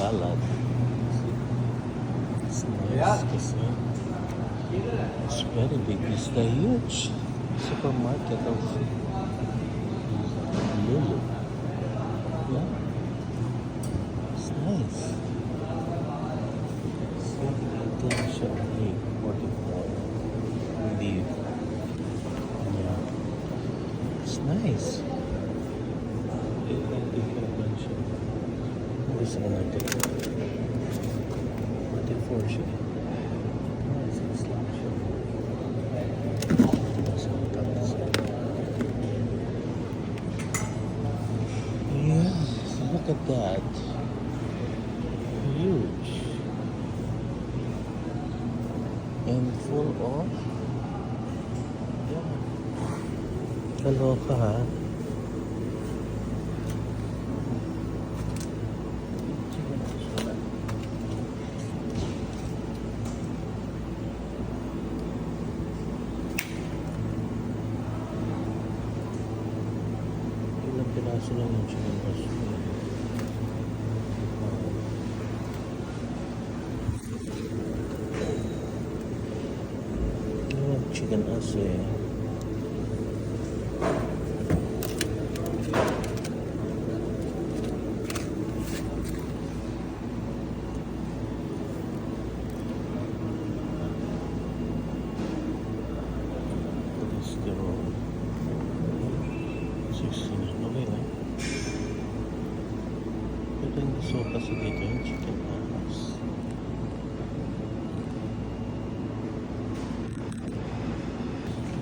salad. It's nice kasi it's very big. It's the huge supermarket of Lulu. Yeah. It's nice. So, ito na siya. 44. Hindi. Yeah. It's nice. Gusto ko natin. 44 siya. Nice. It's lang siya. Yeah. Look at that. Huge. And full of. Yeah. Kaloka ha. Ilang piraso lang yung chicken aso. Chicken aso eh. Cholesterol 16. Okay lang. Pero yung gusto ko kasi dito yung chicken aso.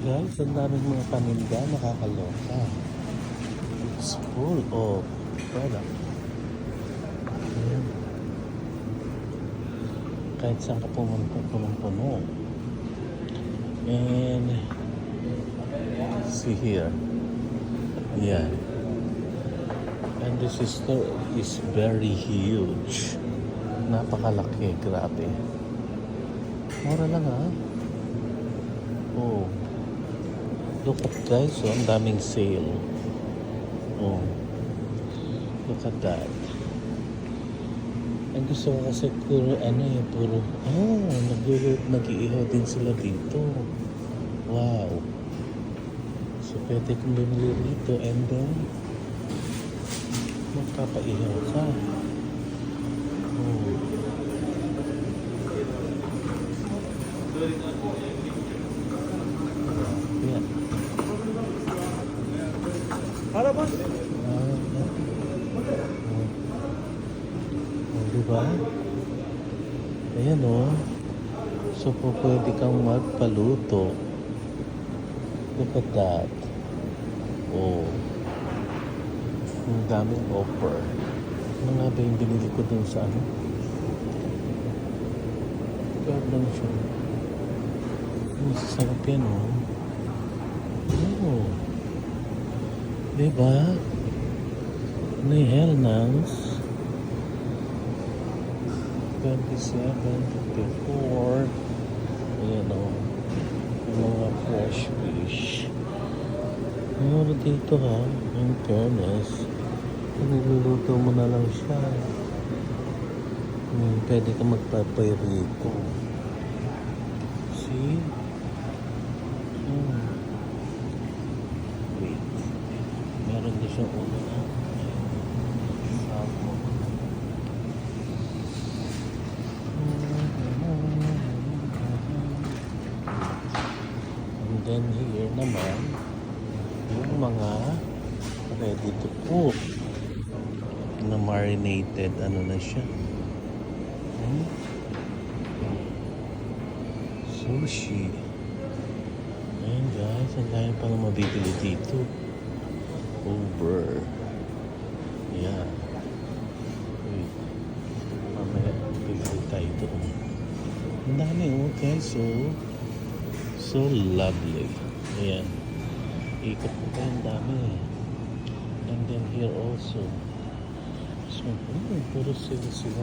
Guys, ang daming mga paninda, nakakaloka. It's full of product. Ayan. Kahit saan ka pumunta, punong-puno. And see here. Yeah. And this store is very huge. Napakalaki, grabe. Mura lang ha. Oh. Look at guys, oh, ang daming sale. Oh. Look at that. Ang gusto ko kasi puro nag-iihaw din sila dito. Wow. So pwede kong bumili rito and then magpapaihaw ka. Oh. Yeah. Para ba? Diba? Ayan o. So, pwede kang magpaluto. Look at that. Oh. Ang daming offer. Ano nga ba yung binili ko dun sa ano? Kaya lang siya. Masasarap yan o. Oh. Diba? Ni Hellmann's 27, 54. Ayan o. Yung mga fresh fish. Ano dito ha? In fairness. Niluluto mo na lang siya. Pwede ka magpapayrito. See? Wait. Meron din siyang ulo na. Salmon. And then here naman, yung mga ready to cook na marinated, ano na siya. Sushi. Ayan guys, ang dami pang mabibili dito. Over. Yeah. Wait. Mamaya, bibili tayo doon. Ang dami guys, so lovely. Ayan. Ikot ko pa yung dami. And then here also. So, puro sila.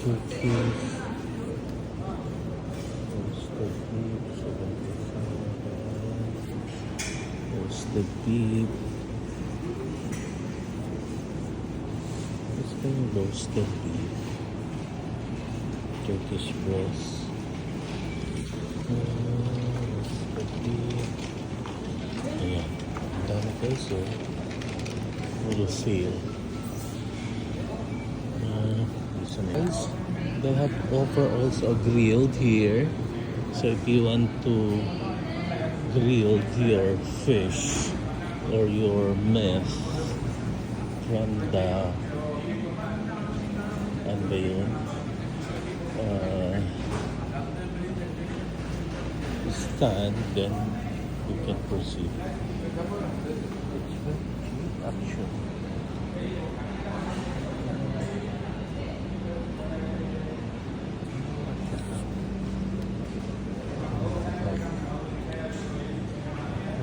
Turkish. Roasted beef. 75. Roasted beef. It's Ito yung roasted beef. Turkish breast. Roasted beef. Ayan. Ang dami guys, oh. Full sale. Guys, they have offer also grilled here. So if you want to grill your fish or your meat from the ano ba yun? Stand, then you can proceed. Action.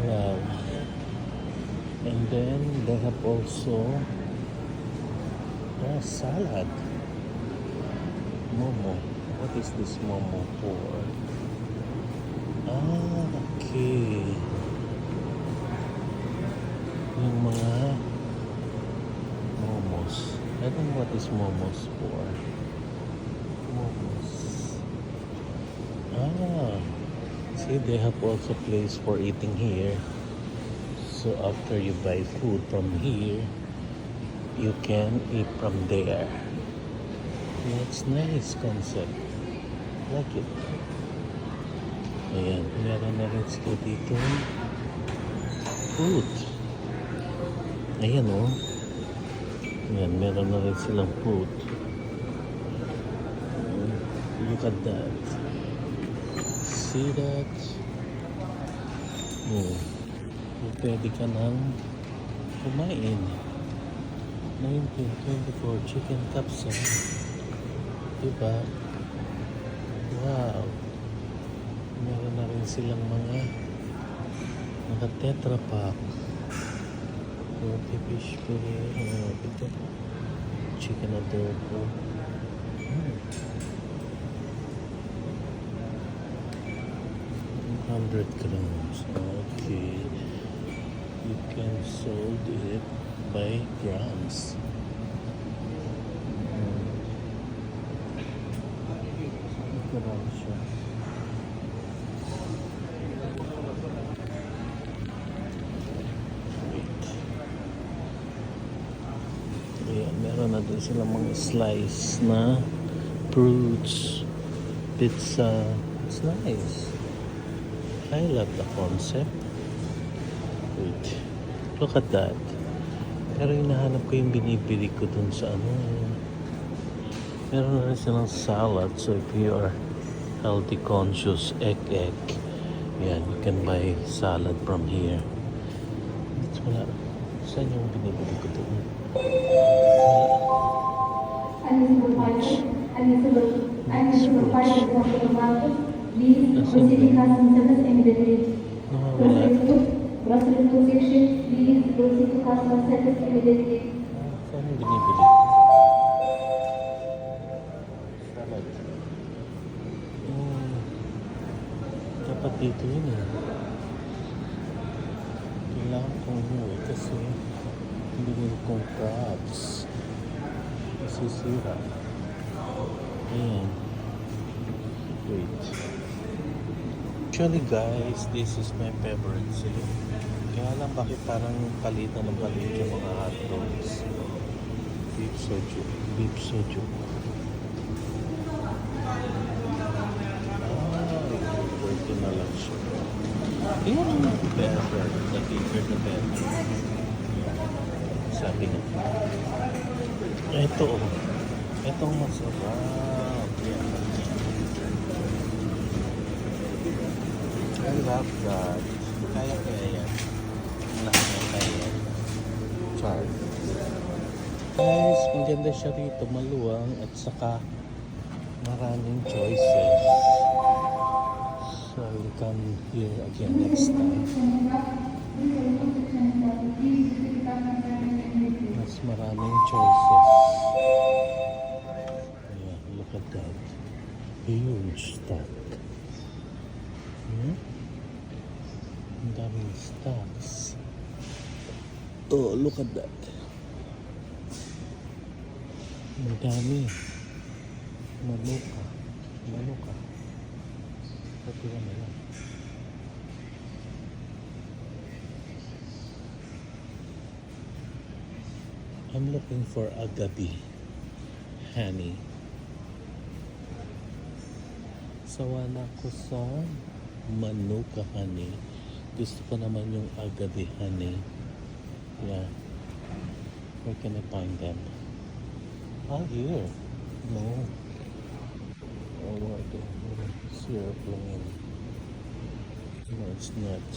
Wow. And then they have also salad. Momo. What is this momo for? Okay. Yung mga momos. I don't know what is momos for. Momos. See, they have also place for eating here. So after you buy food from here, you can eat from there. That's nice concept. Like it. Ayan, meron na rin sila dito. Food. Ayan, oh. Ayan, meron na rin silang food. Look at that. See that? Pwede ka nang kumain. 1924 chicken capsa. Diba? Wow. Meron na rin silang mga tetra pack. Roti fish fillet. Ito. Chicken adobo. 100 grams. Okay. You can sold it by grams. Ito lang siya. Wait. Ayan, meron na din silang mga slice na fruits, pizza. It's nice. I love the concept. Wait. Look at that. Pero hinahanap ko yung binibili ko dun sa ano. Meron na rin silang salad. So if you are healthy conscious, egg. Yan, you can buy salad from here. It's wala. Saan yung binibili ko dun? Please proceed to customer service immediately. Wala. Grocery section, please proceed to customer service immediately. Saan yung binibili? Salad. Dapat dito yun eh. Kailangan kong umuwi kasi binili kong crabs. Masisira. Ayan. Wait. Actually guys, this is my favorite sale. Kaya lang bakit parang palitan ng palit yung mga hotdogs. Beef soju. Pwede na lang siya. Yung better, the bigger the better. Sabi nga. Ito masarap. Yan. I love that. Kaya yan. Kaya. Char. Guys, maganda siya rito. Maluwang at saka maraming choices. So, we'll come here again next time. Mas maraming choices. Ayan, look at that. Huge stock. Ang daming stocks. Oh, look at that. Madami. Manuka. Manuka. Pati na lang. I'm looking for agabi honey. Sawa na ako sa manuka honey. Gusto ko naman yung agabi honey. Yeah. Where can I find them? Ah, here. No. Oh, what? Syrup lang yun. No, it's not.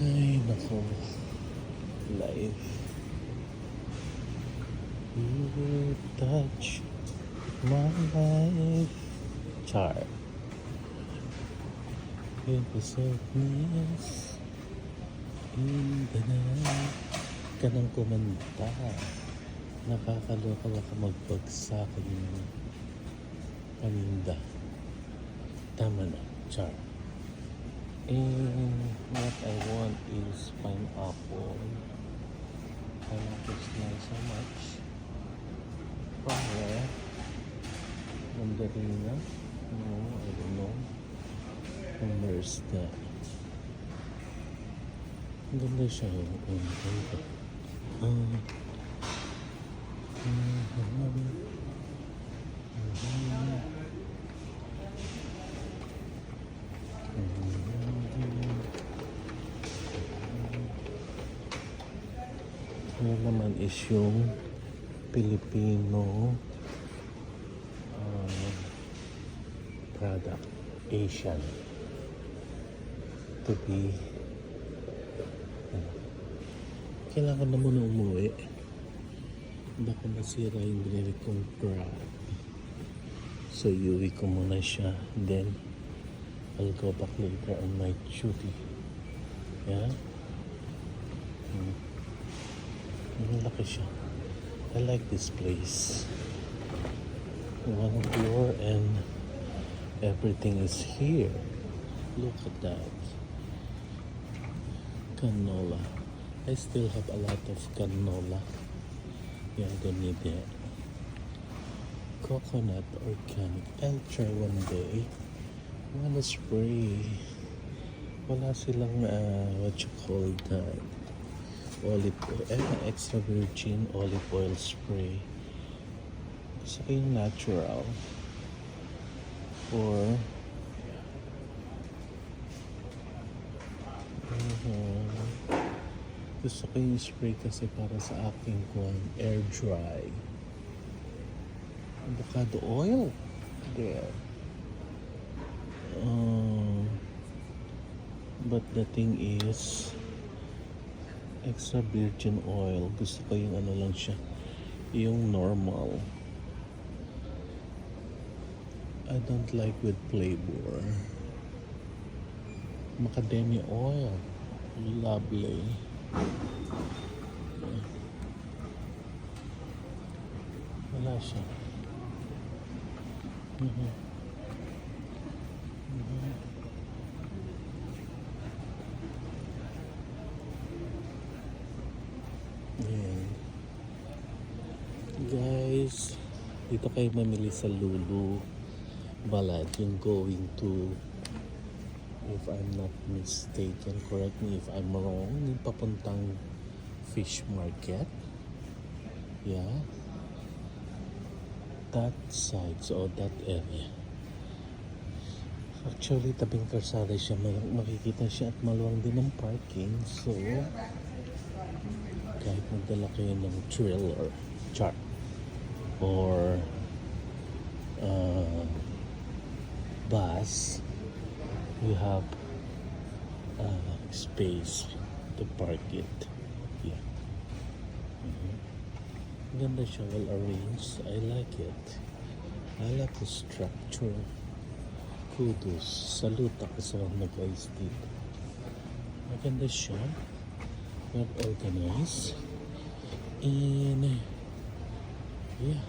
Ay, nako. Life. You touch my life. Char. In the sadness in the night. Kanang kumanta. Nakakaloka ka magbagsak ng paninda. Tama na. Char. And what I want is pineapple. Pineapple smells so much. From where? Mandarina? No, I don't know. And where's that? Ang ganda siya. Ang ganda. Yan naman is yung Filipino product, Asian, to be kailangan na muna umuwi, baka masira yung binili kong crab, so iuwi ko muna siya, then I'll go back later on my duty. Yeah. Malaki siya. I like this place. One floor and everything is here. Look at that. Canola. I still have a lot of canola. Yeah, I don't need that. Coconut organic. I'll try one day. Wanna spray. Wala silang what you call that. Olive oil, extra virgin olive oil spray. Gusto ko yung natural. Or gusto ko yung spray kasi para sa aking air dry. Avocado oil. There. But the thing is, extra virgin oil. Gusto ko yung ano lang siya, yung normal. I don't like with flavor. Macadamia oil. Lovely. Wala siya. Ayan. Guys, dito kayo mamili sa Lulu Balad, yung going to, if I'm not mistaken, correct me if I'm wrong, yung papuntang fish market. Yeah, that side, so that area. Actually, tabing karsada siya, makikita siya at maluwang din ng parking. So kahit magdala kayo ng trailer, char, or bus, you have space to park it. Yeah. Ganda siya, well arranged. I like it. I like the structure. Kudos. Salute ako sa nag-ayos dito. Maganda siya. Well organized. And yeah.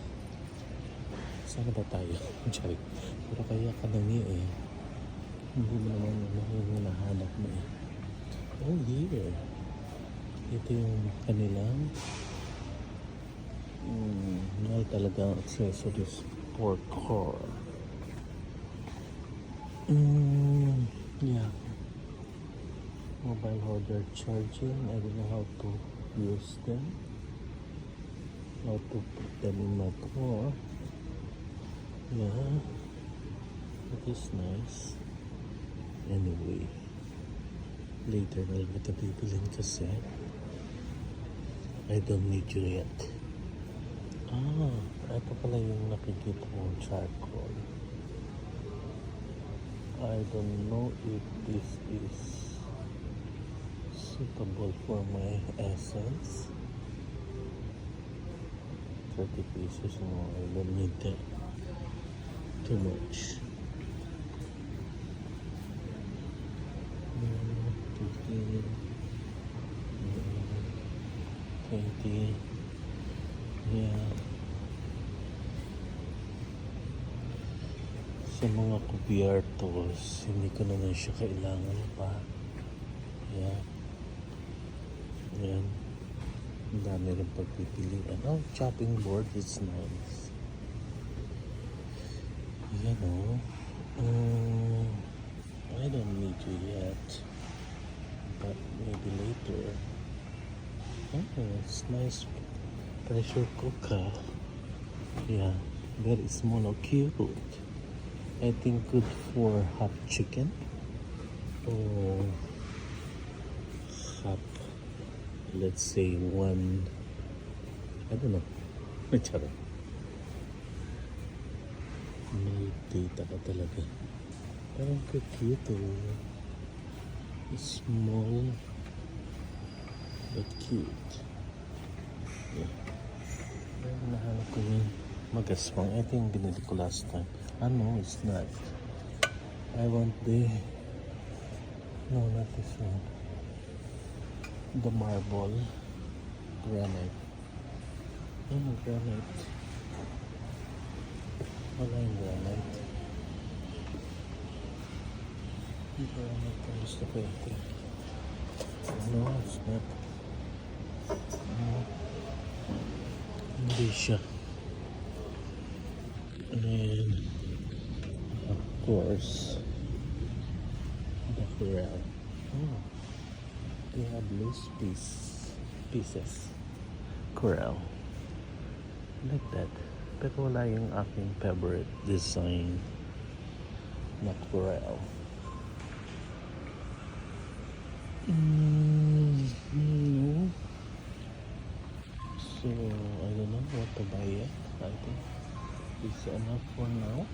Sana ba tayo? Sorry. Pero kaya ka nang eh. Hindi mo naman yung hinahanap mo eh. Oh, here. Ito yung kanilang Mahal talaga ang accessories for car. Yeah. Mobile holder charging. I don't know how to use them. How to put them in my car. Yeah. It is nice. Anyway. Later na lang ito bibilin kasi I don't need you yet. Ito pala yung nakikita mong charcoal. I don't know if this is suitable for my essence. 30 pieces. No, I don't need that too much. 15, 20. Yeah. Sa mga kubiertos, hindi ko naman siya kailangan pa. Yeah. Yan. Ang dami rin pagpipilian. Oh, chopping board is nice. You know, I don't need you yet. But maybe later. Oh, it's nice pressure cooker. Yeah, very small or cute. I think good for hot chicken or hot, let's say one, I don't know. Charot. May data ka talaga. Parang cute oh. Small but cute. Yeah. Nahanap ko yung magaswang. Ito yung binili ko last time. No, it's not. I want no, not this one. The marble granite. Granite. Wala yung granite. Granite ang gusto ko ito. No, it's not. Hindi siya. And of course the corral. They have loose pieces. Corral. Like that. Pero wala yung aking favorite design na corral. No. So I don't know what to buy yet. I think it's enough for now.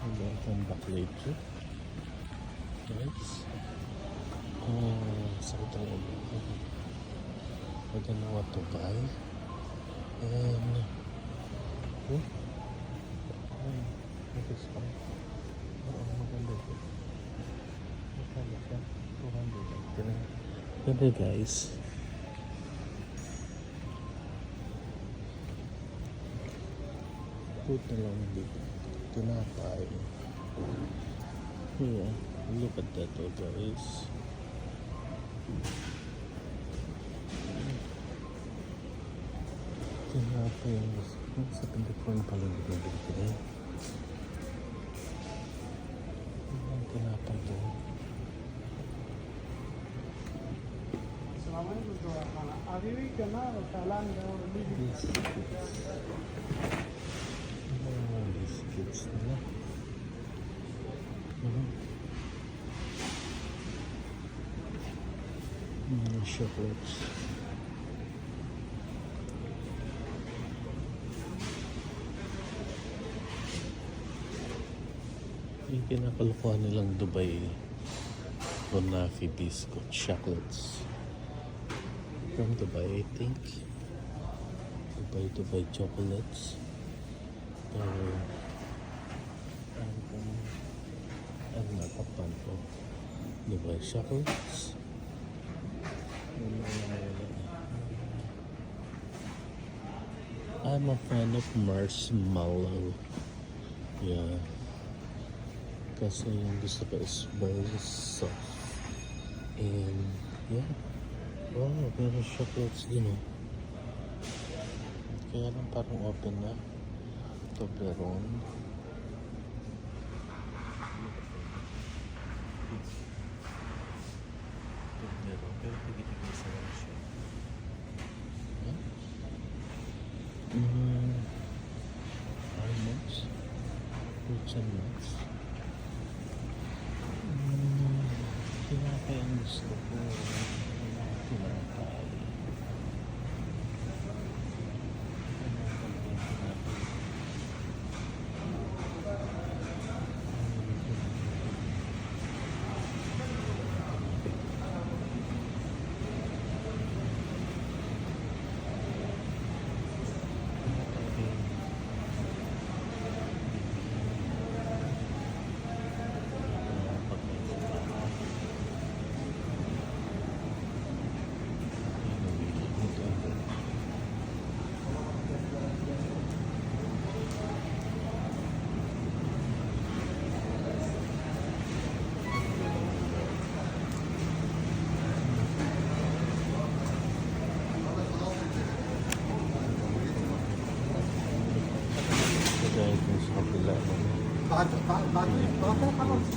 Maybe I'll come back later. Guys. Sakit ang ulo. I don't know what to buy. And it is fine. Maganda ito. Maganda siya. 200. Ganda guys. Food na lang dito. Tinapay. Yeah, look at that oh guys. Tinapay sa pinipon pala dito dito. Tinapay doon. Biscuits nila. Chocolates. Yung kinakalukuhan nilang Dubai Bonafi biscuit chocolates from Dubai, I think. Dubai chocolates. Ano natakpan ko? Dubai chocolates. I'm a fan of marshmallow. Yeah. Kasi yung gusto ko is very soft. And yeah. Wow, meron chocolates din oh. Kaya lang parang open na. Toblerone. Toblerone. Pero tigil-tigil sa lang siya. Huh? Almonds. Fruits and nuts. Tinapay ang gusto ko. Tinapay. Kaya ito sa kabila ng burgers.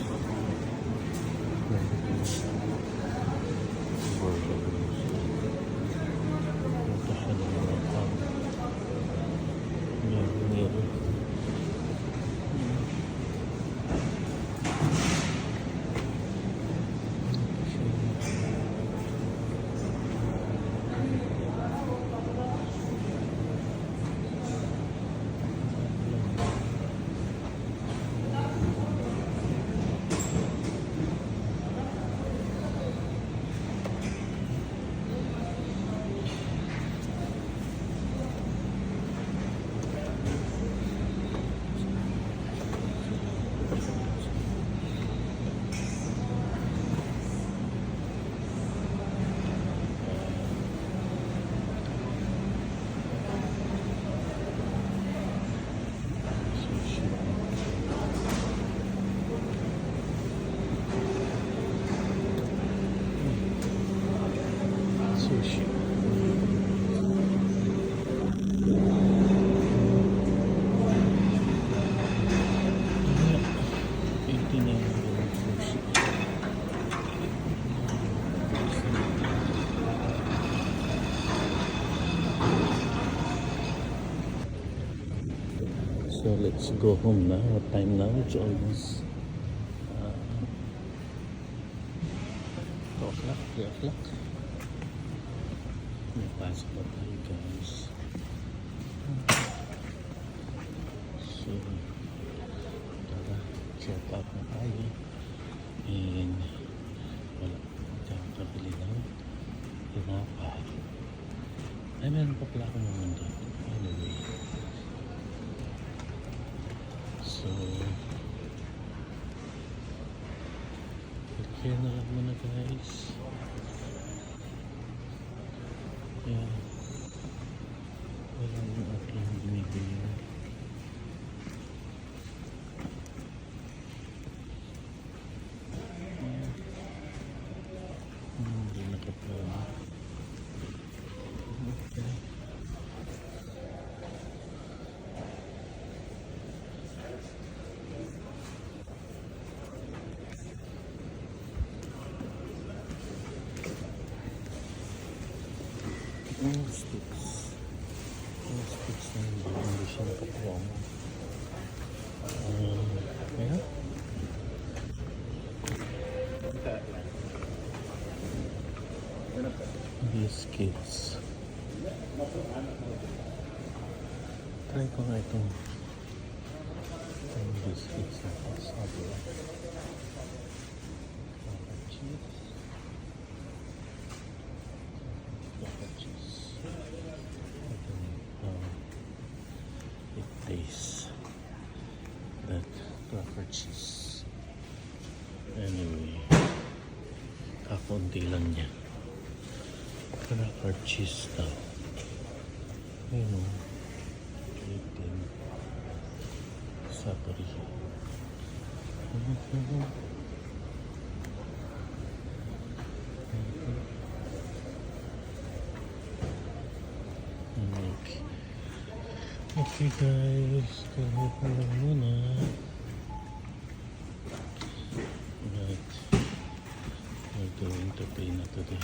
Ito siya ng mga pang meal. Sushi. Ito na yung sushi. So let's go home now. What time now? It's almost 2 o'clock, 3 o'clock. May pasok na tayo guys. So tara, check out na tayo. And wala tayong kabili ng tinapay. Ay, meron pa pala akong naman doon. Anyway. So kaya na lang muna guys. Yeah. Wala yung aking binibili. Hindi nakaplano. Okay. Sticks. Yung sticks na hindi siya nakapromo. Yeah. Biscuits. Try ko nga itong biscuits na pasabi. Cheese. Cheese. It tastes that cracker cheese. Anyway, kakunti lang niya. Cracker cheese daw. You know, 18 Sapori. Like Okay guys, kahit na lang muna. Right. We're going to pay na today.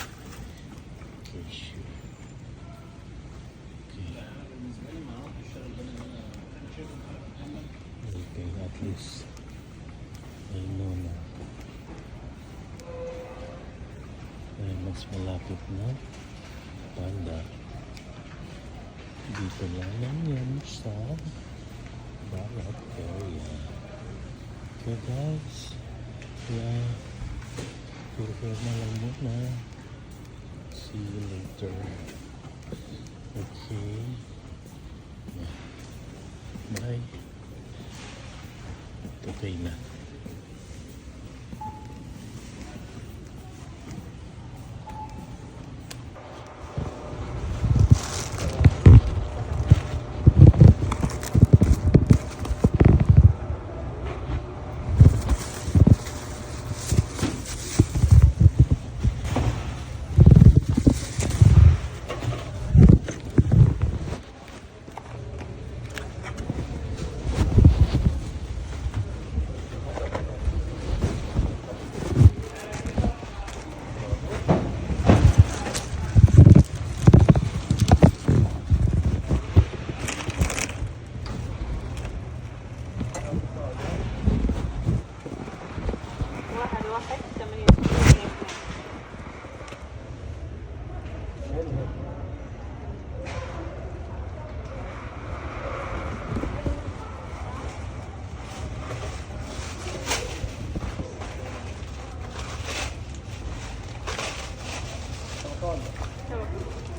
Okay, sure. Okay. Okay, at least I know na. Ay, mas malapit na. Panda. Dito lang yan sa Balat area. Okay guys. Yeah. Prepare na lang muna. See you later. Okay. Yeah. Bye. Okay na. واحد 8 تمام